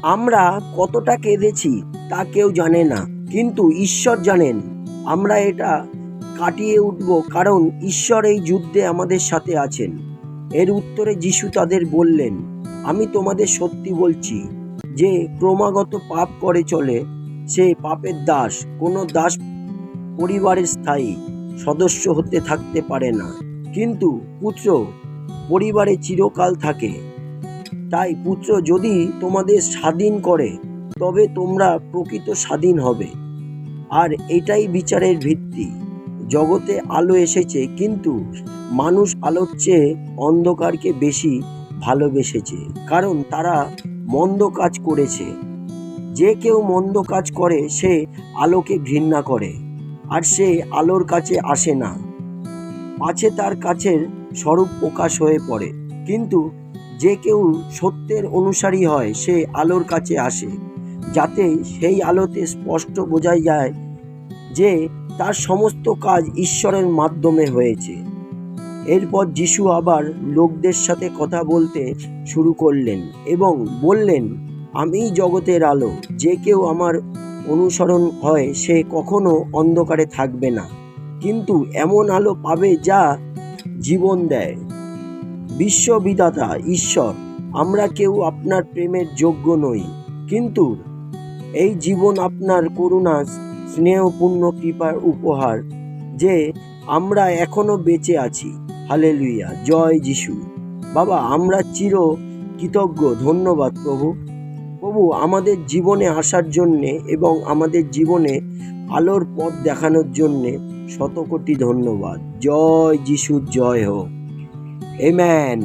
আমরা কতটা কেঁদেছি তা কেউ জানে না, কিন্তু ঈশ্বর জানেন। আমরা এটা কাটিয়ে উঠব, কারণ ঈশ্বর এই যুদ্ধে আমাদের সাথে আছেন। এর উত্তরে যিশু তাদের বললেন, আমি তোমাদের সত্যি বলছি, যে ক্রমাগত পাপ করে চলে সে পাপের দাস। কোনো দাস পরিবারের স্থায়ী সদস্য হতে থাকতে পারে না, কিন্তু পুত্র পরিবারে চিরকাল থাকে। তাই পুত্র যদি তোমাদের স্বাধীন করে, তবে তোমরা প্রকৃত স্বাধীন হবে। আর এটাই বিচারের ভিত্তি। জগতে আলো এসেছে, কিন্তু মানুষ আলোর চেয়ে অন্ধকারকে বেশি ভালোবেসেছে, কারণ তারা মন্দ কাজ করেছে। যে কেউ মন্দ কাজ করে সে আলোকে ঘৃণা করে, আর সে আলোর কাছে আসে না, পাছে তার কাছের স্বরূপ প্রকাশ হয়ে পড়ে। কিন্তু যে কেউ সত্যের অনুসারী হয় সে আলোর কাছে আসে, যাতে সেই আলোতে স্পষ্ট বোঝা যায় যে তার সমস্ত কাজ ঈশ্বরের মাধ্যমে হয়েছে। এরপর যিশু আবার লোকদের সাথে কথা বলতে শুরু করলেন এবং বললেন, আমিই জগতের আলো। যে কেউ আমার অনুসরণ হয় সে কখনো অন্ধকারে থাকবে না, কিন্তু এমন আলো পাবে যা জীবন দেয়। বিশ্ববিধাতা ঈশ্বর, আমরা কেউ আপনার প্রেমের যোগ্য নই, কিন্তু এই জীবন আপনার করুণা স্নেহপূর্ণ কৃপার উপহার, যে আমরা এখনো বেঁচে আছি। হালেলুয়া, জয় যিশু। বাবা, আমরা চির কৃতজ্ঞ। ধন্যবাদ প্রভু। প্রভু, আমাদের জীবনে আসার জন্যে এবং আমাদের জীবনে আলোর পথ দেখানোর জন্যে শতকোটি ধন্যবাদ। জয় যিশু, জয় হোক। আমেন।